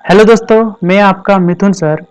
Hello दोस्तों, मैं आपका मिथुन सर।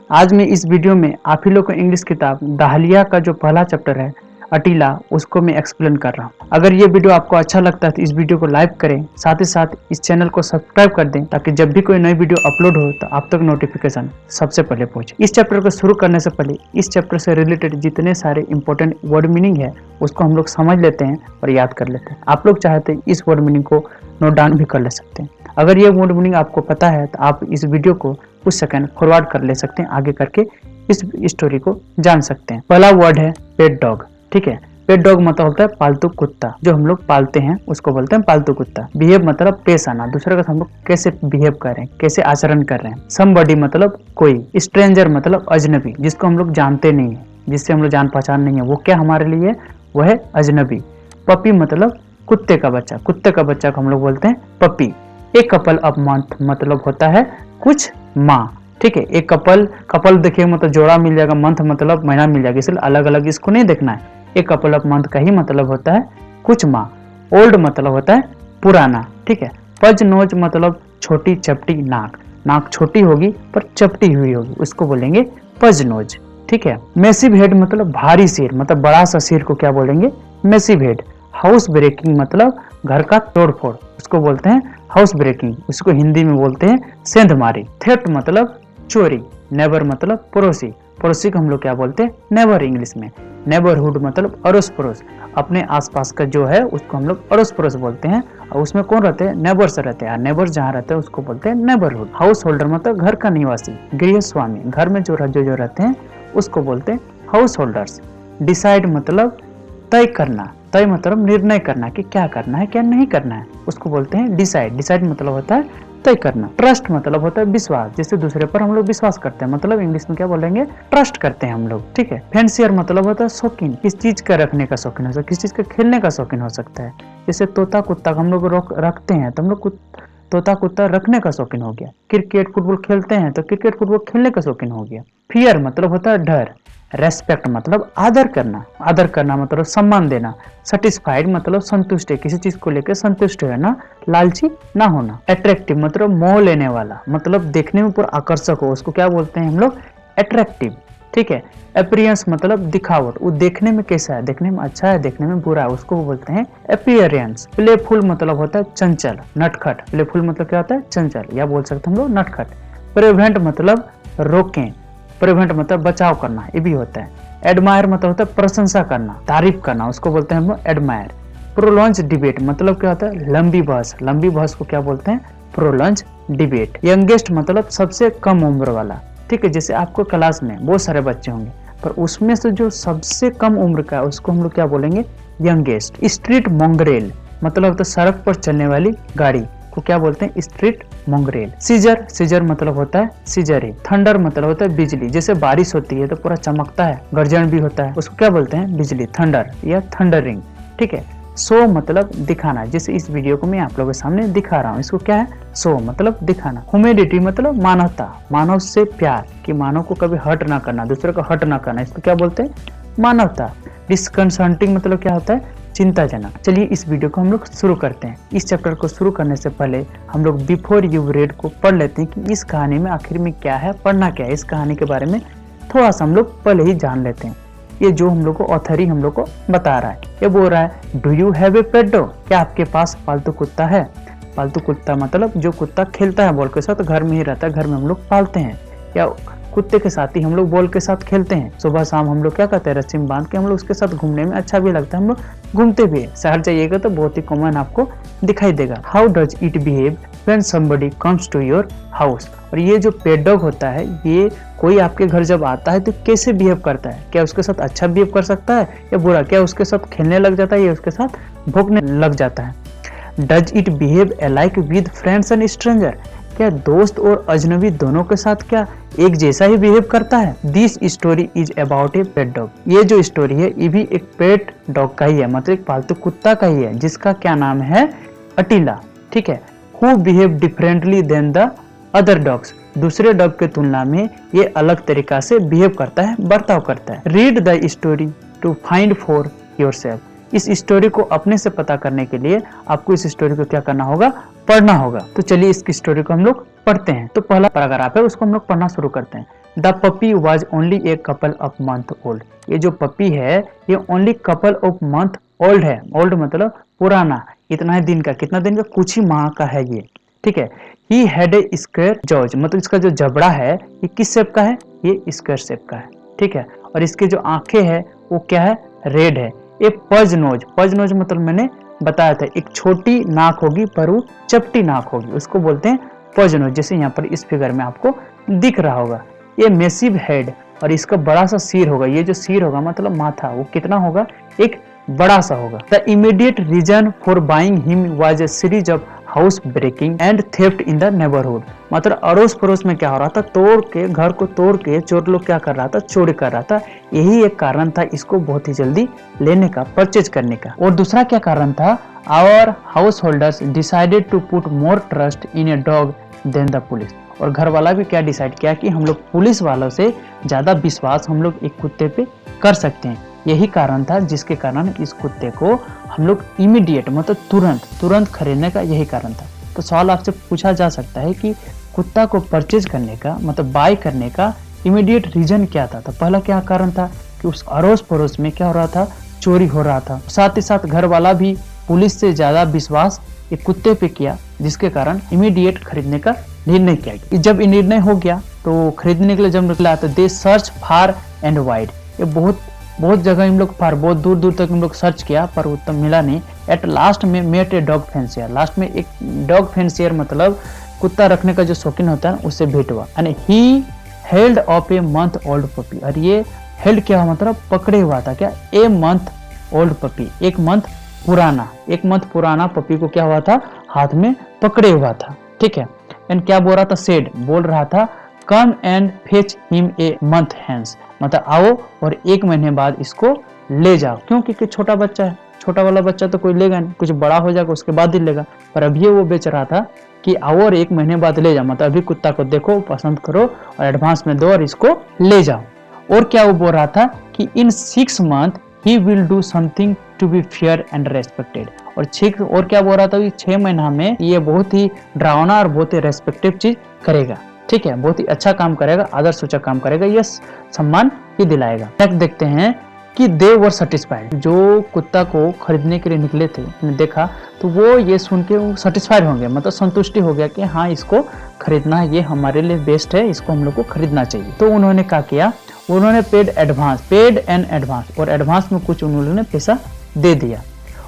आज मैं इस वीडियो में आप ही लोग को इंग्लिश किताब दाहलिया का जो पहला चैप्टर है अटीला, उसको मैं एक्सप्लेन कर रहा हूँ। अगर ये वीडियो आपको अच्छा लगता है तो इस वीडियो को लाइक करें, साथ ही साथ इस चैनल को सब्सक्राइब कर दें ताकि जब भी कोई नई वीडियो अपलोड हो तो आप तक नोटिफिकेशन सबसे पहले पहुंचे। इस चैप्टर को शुरू करने से पहले इस चैप्टर से रिलेटेड जितने सारे इंपॉर्टेंट वर्ड मीनिंग है उसको हम लोग समझ लेते हैं और याद कर लेते हैं। आप लोग चाहते इस वर्ड मीनिंग को नोट डाउन भी कर ले सकते हैं। अगर ये वर्ड मीनिंग आपको पता है तो आप इस वीडियो को कुछ सेकंड फॉरवर्ड कर ले सकते हैं, आगे करके इस स्टोरी को जान सकते हैं। पहला वर्ड है पेट डॉग। ठीक है, पेट डॉग मतलब होता है पालतू कुत्ता, जो हम लोग पालते हैं उसको बोलते हैं पालतू कुत्ता। बिहेव मतलब पेश आना, दूसरे का हम लोग कैसे बिहेव कर रहे हैं, कैसे आचरण कर रहे हैं। समबडी मतलब कोई। स्ट्रेंजर मतलब अजनबी, जिसको हम लोग जानते नहीं है, जिससे हम लोग जान पहचान नहीं है, वो क्या हमारे लिए वो है अजनबी। पपी मतलब कुत्ते का बच्चा, कुत्ते का बच्चा को हम लोग बोलते हैं पपी। एक कपल ऑफ मंथ मतलब होता है कुछ माह। ठीक है, एक कपल देखिए मतलब जोड़ा मिल जाएगा, मंथ मतलब महीना मिल जाएगा, इसलिए अलग अलग इसको नहीं देखना है। एक कपल ऑफ मंथ का ही मतलब होता है कुछ माह। ओल्ड मतलब होता है पुराना। ठीक है, पज नोज मतलब छोटी चपटी नाक, नाक छोटी होगी पर चपटी हुई होगी, उसको बोलेंगे पज नोज। ठीक है, मैसिव हेड मतलब भारी सिर, मतलब बड़ा सा सिर को क्या बोलेंगे मैसिव हेड। हाउस ब्रेकिंग मतलब घर का तोड़फोड़, उसको बोलते हैं हाउस ब्रेकिंग, उसको हिंदी में बोलते हैं सेंधमारी। थेफ्ट मतलब चोरी। नेबर मतलब पड़ोसी, पड़ोसी को हम लोग क्या बोलते हैं नेबर इंग्लिश में। नेबरहुड मतलब अड़ोस पड़ोस, अपने आसपास का जो है उसको हम लोग अड़ोस पड़ोस बोलते हैं, और उसमें कौन रहते हैं नेबर्स रहते हैं, नेबर्स जहाँ रहते हैं उसको बोलते हैं नेबरहुड। हाउस होल्डर मतलब घर का निवासी, गृह स्वामी, घर में जो रहते हैं उसको बोलते हैं हाउस होल्डर्स। डिसाइड मतलब तय करना, तय मतलब निर्णय करना कि क्या करना है क्या नहीं करना है, उसको बोलते हैं डिसाइड। डिसाइड मतलब होता है तय करना। ट्रस्ट मतलब होता है विश्वास, जिससे दूसरे पर हम लोग विश्वास करते हैं, मतलब इंग्लिश में क्या बोलेंगे ट्रस्ट करते हैं हम लोग। ठीक है, फैंसियर मतलब होता है शौकीन, किस चीज का रखने का शौकीन हो सकता है, किस चीज का खेलने का शौकीन हो सकता है। जैसे तोता कुत्ता हम लोग रखते हैं तो हम लोग तोता कुत्ता रखने का शौकीन हो गया। क्रिकेट फुटबॉल खेलते हैं तो क्रिकेट फुटबॉल खेलने का शौकीन हो गया। फियर मतलब होता है डर। रेस्पेक्ट मतलब आदर करना, आदर करना मतलब सम्मान देना। सेटिस्फाइड मतलब संतुष्ट है, किसी चीज को लेकर संतुष्ट रहना, लालची ना होना। अट्रैक्टिव मतलब मोह लेने वाला, मतलब देखने में पूरा आकर्षक हो, उसको क्या बोलते हैं हम लोग अट्रैक्टिव। ठीक है, अपीयरेंस मतलब दिखावट, वो देखने में कैसा है, देखने में अच्छा है देखने में बुरा है, उसको बोलते हैं अपीयरेंस। प्लेफुल मतलब होता है चंचल, नटखट। प्लेफुल मतलब क्या होता है चंचल, या बोल सकते हैं हम लोग नटखट। प्रिवेंट मतलब रोकें, प्रिवेंट मतलब बचाव करना, ये भी होता है। एडमायर मतलब होता है प्रशंसा करना, तारीफ करना, उसको बोलते हैं हम लोग एडमायर। प्रोलॉन्ज डिबेट मतलब क्या होता है लंबी बहस, लंबी बहस को क्या बोलते हैं प्रोलॉन्ज डिबेट। यंगेस्ट मतलब सबसे कम उम्र वाला। ठीक है, जैसे आपको क्लास में बहुत सारे बच्चे होंगे पर उसमें से जो सबसे कम उम्र का है उसको हम लोग क्या बोलेंगे यंगेस्ट। स्ट्रीट मोंगरेल मतलब होता है सड़क पर चलने वाली गाड़ी को क्या बोलते हैं स्ट्रीट मोंगरेल। सीजर, सीजर मतलब होता है सीजर ही। थंडर मतलब होता है बिजली, जैसे बारिश होती है तो पूरा चमकता है, गर्जन भी होता है, उसको क्या बोलते हैं बिजली, थंडर या थंडरिंग। ठीक है, शो मतलब दिखाना, जैसे इस वीडियो को मैं आप लोगों के सामने दिखा रहा हूँ, इसको क्या है शो मतलब दिखाना। ह्यूमैनिटी मतलब मानवता, मानव से प्यार, कि मानव को कभी हर्ट ना करना, दूसरे को हर्ट ना करना, इसको क्या बोलते हैं मानवता। डिस्कंसर्टिंग मतलब क्या होता है चिंताजनक। चलिए इस वीडियो को हम लोग शुरू करते हैं। इस चैप्टर को शुरू करने से पहले हम लोग बिफोर यू रेड को पढ़ लेते हैं कि इस कहानी में आखिर में क्या है, पढ़ना क्या है, इस कहानी के बारे में थोड़ा सा हम लोग पहले ही जान लेते हैं। ये जो हम लोग को ऑथर ही हम लोग को बता रहा है, ये बोल रहा है do you have a pet dog, क्या आपके पास पालतू कुत्ता है। पालतू कुत्ता मतलब जो कुत्ता खेलता है बॉल के साथ, घर में ही रहता है, घर में हम लोग पालते हैं, या कुत्ते के साथ ही हम लोग बॉल के साथ खेलते हैं। सुबह शाम हम लोग क्या करते हैं रस्सी में बांध के हम लोग उसके साथ घूमने में अच्छा भी लगता है, हम लोग घूमते भी है। शहर जाइएगा तो बहुत ही कॉमन आपको दिखाई देगा। How does it behave when somebody comes to your house. और ये जो पेट डॉग होता है, ये कोई आपके घर जब आता है तो कैसे बिहेव करता है, क्या उसके साथ अच्छा बिहेव कर सकता है या बुरा, क्या उसके साथ खेलने लग जाता है या उसके साथ भौंकने लग जाता है। Does it behave alike with friends and stranger, क्या दोस्त और अजनबी दोनों के साथ क्या एक जैसा ही बिहेव करता है। This story is about A pet dog, ये जो स्टोरी है ये भी एक पेट डॉग का ही है, मतलब एक पालतू कुत्ता का ही है, जिसका क्या नाम है अटीला। ठीक है, who behave differently than the other dogs, दूसरे डॉग के तुलना में ये अलग तरीका से बिहेव करता है, बर्ताव करता है। Read the story to find for yourself, इस स्टोरी को अपने से पता करने के लिए आपको इस स्टोरी को क्या करना होगा, पढ़ना होगा। तो चलिए इसकी स्टोरी को हम लोग पढ़ते हैं। तो पहला पैराग्राफ है, उसको हम लोग पढ़ना शुरू करते हैं। The puppy was only a couple of month old. ये जो पपी है ये only couple of month old है। ओल्ड मतलब पुराना, इतना ही दिन का, कितना दिन का, कुछ ही माह का है ये, ठीक है। He had a square jaws, मतलब इसका जो जबड़ा है ये किस शेप का है, ये स्क्वायर शेप का है, ठीक है। और इसके जो आंखें है वो क्या है, रेड है। ए पज नोज, पज नोज मतलब मैंने बताया था, एक छोटी नाक होगी पर वो चपटी नाक होगी, उसको बोलते हैं पज नोज, जैसे यहाँ पर इस फिगर में आपको दिख रहा होगा। ये मैसिव हेड, और इसका बड़ा सा सिर होगा। ये जो सिर होगा मतलब माथा, वो कितना होगा, एक बड़ा सा होगा। The immediate reason for buying him was a series of house breaking and theft in the neighbourhood. मतलब अड़ोस पड़ोस में क्या हो रहा था, तोड़ के, घर को तोड़ के चोर लोग क्या कर रहा था, चोरी कर रहा था। यही एक कारण था इसको बहुत ही जल्दी लेने का, परचेज करने का। और दूसरा क्या कारण था, our house holders decided to put more trust in a dog than the police. और घर वाला भी क्या डिसाइड किया कि हम लोग पुलिस वालों से ज्यादा विश्वास हम लोग एक कुत्ते पे कर सकते हैं। यही कारण था जिसके कारण इस कुत्ते को हम लोग इमीडिएट मतलब तुरंत खरीदने का यही कारण था। तो सवाल आपसे पूछा जा सकता है कि कुत्ता को परचेज करने का मतलब बाय करने का इमीडिएट रीजन क्या था। तो पहला क्या कारण था कि उस अड़ोस पड़ोस में क्या हो रहा था, चोरी हो रहा था। साथ ही साथ घर वाला भी पुलिस से ज्यादा विश्वास एक कुत्ते पे किया, जिसके कारण इमीडिएट खरीदने का निर्णय किया गया। जब ये निर्णय हो गया तो खरीदने के लिए जब निकला तो दे सर्च फार एंड वाइड। ये बहुत जगह हम लोग फार, बहुत दूर दूर तक हम लोग सर्च किया पर उत्तर मिला नहीं। एट लास्ट में met a dog fancier, last में एक डॉग फैंसियर मतलब कुत्ता रखने का जो शौकीन होता है उससे भेंट हुआ। And he held of a month old puppy, और ये हेल्ड क्या मतलब पकड़े हुआ था, क्या, ए मंथ ओल्ड पपी, एक मंथ पुराना पपी को क्या हुआ था, हाथ में पकड़े हुआ था, ठीक है। एंड क्या बोल रहा था, सेड बोल रहा था, come and fetch him a month hence, मतलब आओ और एक महीने बाद इसको ले जाओ। क्योंकि छोटा बच्चा है, छोटा वाला बच्चा तो कोई लेगा नहीं, कुछ बड़ा हो जाएगा उसके बाद ही लेगा। पर अभी वो बेच रहा था कि आओ और एक महीने बाद ले जाओ, मतलब अभी कुत्ता को देखो, पसंद करो और एडवांस में दो और इसको ले जाओ। और क्या वो बोल रहा था कि इन 6 months he will do something to be fair and respected। और क्या बोल रहा था कि 6 महीना में ये बहुत ही डरावना और बहुत ही रेस्पेक्टिव चीज करेगा, ठीक है, बहुत ही अच्छा काम करेगा, आदर सूचक काम करेगा, ये सम्मान ही दिलाएगा। नेक्स्ट देखते हैं कि दे वर सेटिस्फाइड, जो कुत्ता को खरीदने के लिए निकले थे, देखा तो वो ये सुन के सेटिस्फाइड होंगे, मतलब संतुष्टि हो गया कि हाँ इसको खरीदना है, ये हमारे लिए बेस्ट है, इसको हम लोग को खरीदना चाहिए। तो उन्होंने क्या किया, उन्होंने पेड एंड एडवांस, और एडवांस में कुछ उन्होंने पैसा दे दिया।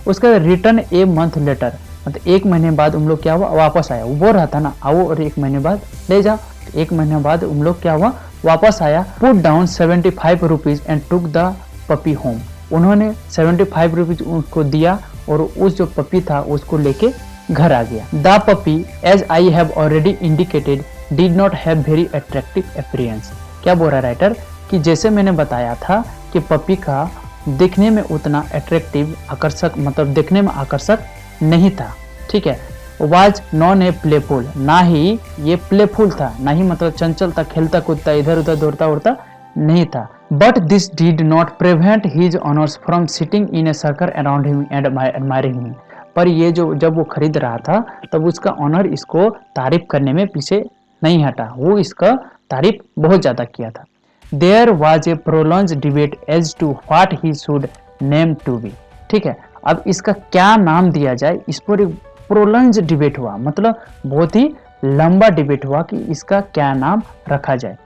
उसका रिटर्न ए मंथ लेटर, मतलब एक महीने बाद उन लोग क्या हुआ, वापस आया। वो बोल रहा था ना आओ और एक महीने बाद ले जाओ, एक महीने बाद उन लोग क्या हुआ, वापस आया। Put down 75 rupees and took the puppy home, उन्होंने 75 रुपीज उसको दिया और उस जो पपी था उसको लेके घर आ गया। The puppy as I have already indicated did not have very attractive appearance. क्या बोल रहा है राइटर कि जैसे मैंने बताया था कि पपी का देखने में उतना अट्रैक्टिव, आकर्षक, मतलब देखने में आकर्षक नहीं था, ठीक है। वाज नॉन ए प्लेफुल, ना ही ये प्लेफुल था, ना ही मतलब चंचल था, खेलता कूदता इधर उधर दौड़ता उड़ता नहीं था। But this did not prevent his honours from sitting in a circle around him and admiring him. पर ये जो जब वो खरीद रहा था तब उसका ऑनर इसको तारीफ करने में पीछे नहीं हटा, वो इसका तारीफ बहुत ज्यादा किया था। There was a prolonged debate as to what he should name to be, ठीक है। अब इसका क्या नाम दिया जाए, इस पर एक प्रोलॉन्ज डिबेट हुआ, मतलब बहुत ही लंबा डिबेट हुआ कि इसका क्या नाम रखा जाए।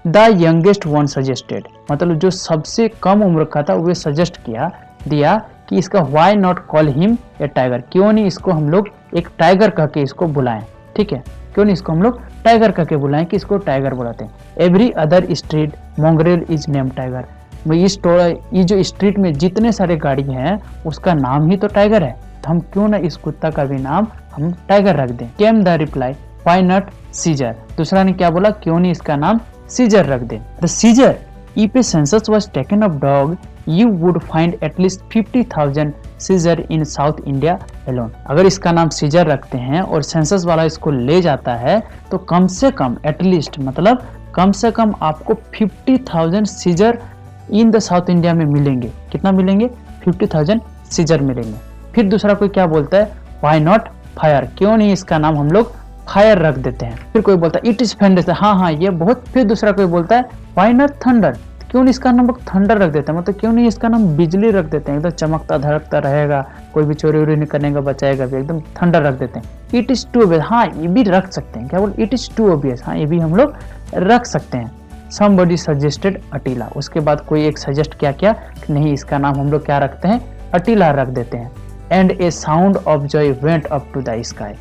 द यंगेस्ट वन सजेस्टेड, मतलब जो सबसे कम उम्र का था वो सजेस्ट दिया कि इसका why not call him a tiger, क्यों नहीं इसको हम लोग एक टाइगर कह के इसको बुलाएं, ठीक है, क्यों नहीं इसको हम लोग टाइगर करके बुलाएं कि इसको टाइगर बुलाते हैं। Every other street mongrel is name tiger, ये जो स्ट्रीट में जितने सारे गाड़ी हैं उसका नाम ही तो टाइगर है, तो हम क्यों ना इस कुत्ता का भी नाम हम टाइगर रख दें। Came the reply why not Caesar, दूसरा ने क्या बोला, क्यों नहीं इसका नाम सीजर रख दें। The Caesar, if a census was taken of dog you would find at least 50,000 Caesar in South India alone. अगर इसका नाम सीजर रखते हैं और सेंसस वाला इसको ले जाता है तो कम से कम एटलीस्ट मतलब कम से कम आपको 50,000 Caesar in the South India में मिलेंगे। कितना मिलेंगे, 50,000 सीजर मिलेंगे। फिर दूसरा कोई क्या बोलता है, व्हाई नॉट फायर, क्यों नहीं इसका नाम हम लोग फायर रख देते हैं। फिर कोई बोलता है इट इज फेंडेस, हाँ ये बहुत। फिर दूसरा कोई बोलता है व्हाई नॉट थंडर, क्यों नहीं इसका नाम थंडर रख देते हैं, मतलब क्यों नहीं इसका नाम बिजली रख देते हैं, एकदम चमकता धड़कता रहेगा, कोई भी चोरी वोरी नहीं करने का बचाएगा भी, एकदम थंडर रख देते हैं। इट इज टू ऑब्वियस, हाँ ये भी रख सकते हैं, क्या बोल, इट इज टू ऑब्वियस, हाँ ये भी हम लोग रख सकते हैं। समबडी सजेस्टेड अटीला, उसके बाद कोई एक सजेस्ट क्या किया, नहीं इसका नाम हम लोग क्या रखते हैं, अटीला रख देते हैं। And a sound of joy went up to the sky,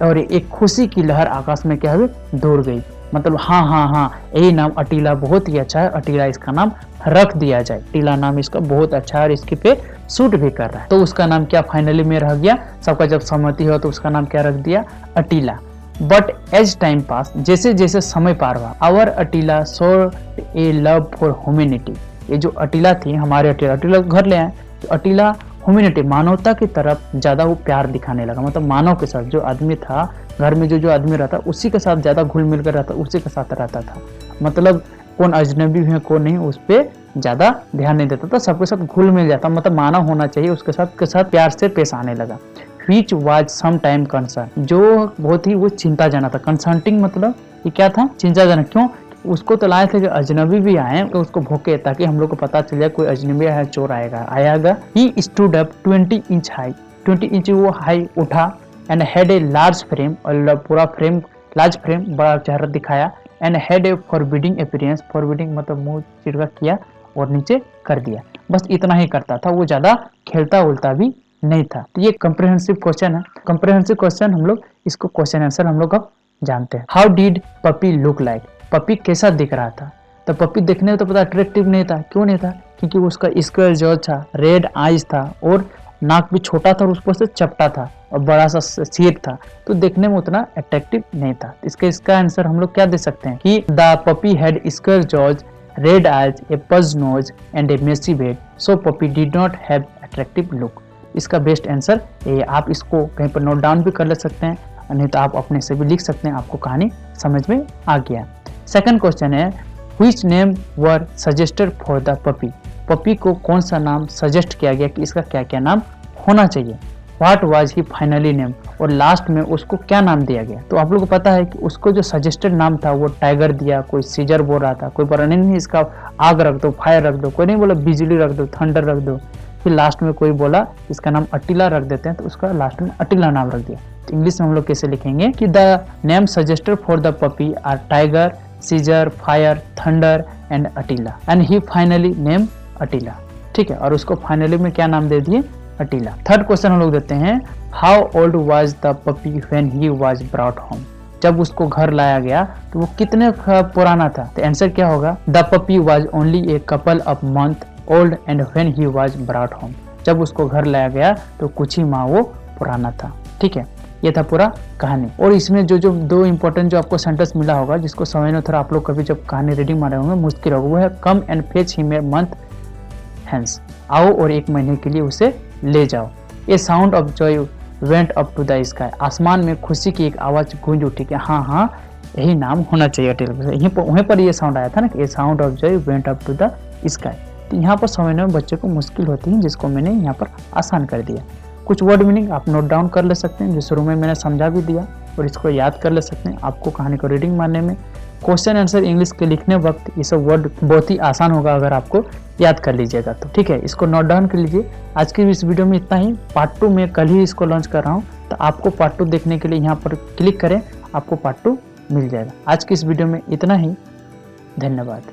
और एक खुशी की लहर आकाश में क्या हुई, दौड़ गई, मतलब हाँ यही नाम अटीला बहुत ही अच्छा है, अटीला इसका नाम रख दिया जाए, अटीला नाम इसका बहुत अच्छा है और इसके पे सूट भी कर रहा है। तो उसका नाम क्या फाइनली में रह गया, सबका जब सहमति हो तो उसका नाम क्या रख दिया, Attila. But as time pass, जैसे जैसे समय पार हुआ, our Attila showed a love for humanity, ये जो अटीला थी हमारे अटीला घर ले आए, तो अटीला ह्यूमैनिटी मानवता की तरफ ज्यादा वो प्यार दिखाने लगा, मतलब मानव के साथ जो आदमी था घर में, जो आदमी रहता उसी के साथ ज्यादा घुल मिल कर रहता, उसी के साथ रहता था, मतलब कौन अजनबी है कौन नहीं उस पर ज्यादा ध्यान नहीं देता था, सबके साथ घुल मिल जाता, मतलब मानव होना चाहिए उसके साथ प्यार से पेश आने लगा। Which was sometime concern, जो बहुत ही वो चिंताजनक था, कंसल्टिंग मतलब ये क्या था, चिंताजनक, क्यों, उसको तो लाए थे कि अजनबी भी आए तो उसको भोके, ताकि हम लोग को पता चल जाए कोई अजनबी है, चोर आएगा। He stood up 20 inch high, 20 inch वो हाई उठा, and had a large frame, और पूरा फ्रेम लार्ज फ्रेम बड़ा चेहरा दिखाया, and had a forbidding appearance, forbidding मतलब मुंह चिड़का किया और नीचे कर दिया, बस इतना ही करता था, वो ज्यादा खेलता उलता भी नहीं था। तो ये कॉम्प्रिहेंसिव क्वेश्चन है, कॉम्प्रिहेंसिव क्वेश्चन हम लोग इसको क्वेश्चन आंसर हम लोग अब जानते हैं। How did puppy look like, puppy कैसा दिख रहा था, तो पपी देखने में तो पता अट्रैक्टिव नहीं था, क्यों नहीं था, क्योंकि उसका स्क्वायर जॉ था, रेड आईज था, और नाक भी छोटा था और उस पर से चपटा था और बड़ा सा सिर था, तो देखने में उतना अट्रैक्टिव नहीं था। इसका आंसर हम लोग क्या दे सकते हैं कि the puppy had square jaws, red eyes, a pug nose and a messy head, so puppy did not have attractive look. इसका बेस्ट आंसर ये, आप इसको कहीं पर नोट डाउन भी कर ले सकते हैं, नहीं तो आप अपने से भी लिख सकते हैं, आपको कहानी समझ में आ गया। सेकंड क्वेश्चन है which name were suggested for the puppy, puppy को कौन सा नाम सजेस्ट किया गया कि इसका क्या क्या नाम होना चाहिए। What was he finally name, और लास्ट में उसको क्या नाम दिया गया। तो आप लोगों को पता है कि उसको जो सजेस्टेड नाम था वो टाइगर दिया, कोई सीजर बोल रहा था, कोई बोला नहीं इसका आग रख दो, फायर रख दो, कोई नहीं बोला बिजली रख दो, थंडर रख दो, फिर लास्ट में कोई बोला इसका नाम अटीला रख देते हैं, तो उसका लास्ट में अटीला नाम रख दिया। तो इंग्लिश में हम लोग कैसे लिखेंगे कि the name suggested for the puppy are Tiger, Caesar, Fire, Thunder and Attila, and he finally name Attila, ठीक है, और उसको फाइनली में क्या नाम दे दिए, अटीला। थर्ड क्वेश्चन हम लोग देते हैं how old was the puppy when he was brought home, जब उसको घर लाया गया तो वो कितने पुराना था। तो आंसर क्या होगा, the puppy was only a couple of month old and when he was brought home, जब उसको घर लाया गया तो कुछ ही माह वो पुराना था, ठीक है। ये था पूरा कहानी, और इसमें जो दो इंपॉर्टेंट जो आपको सेंटेंस मिला होगा जिसको समझने में थोड़ा आप लोग कभी जब कहानी रीडिंग मारे होंगे मुश्किल होगा, वो है come and fetch him a month hence, आओ और एक महीने के लिए उसे ले जाओ। A sound of joy went up to the sky, आसमान में खुशी की एक आवाज गूंज उठी कि हाँ यही नाम होना चाहिए, वहीं पर ये साउंड आया था ना कि a sound of joy went up to the sky. तो यहाँ पर समझने में बच्चे को मुश्किल होती है, जिसको मैंने यहाँ पर आसान कर दिया। कुछ वर्ड मीनिंग आप नोट डाउन कर ले सकते हैं, जो शुरू में मैंने समझा भी दिया, और इसको याद कर ले सकते हैं। आपको कहानी को रीडिंग मारने में, क्वेश्चन आंसर इंग्लिश के लिखने वक्त ये सब वर्ड बहुत ही आसान होगा अगर आपको याद कर लीजिएगा तो, ठीक है। इसको नोट डाउन कर लीजिए। आज की इस वीडियो में इतना ही। पार्ट 2 में कल ही इसको लॉन्च कर रहा हूँ, तो आपको पार्ट 2 देखने के लिए यहाँ पर क्लिक करें, आपको पार्ट 2 मिल जाएगा। आज की इस वीडियो में इतना ही, धन्यवाद।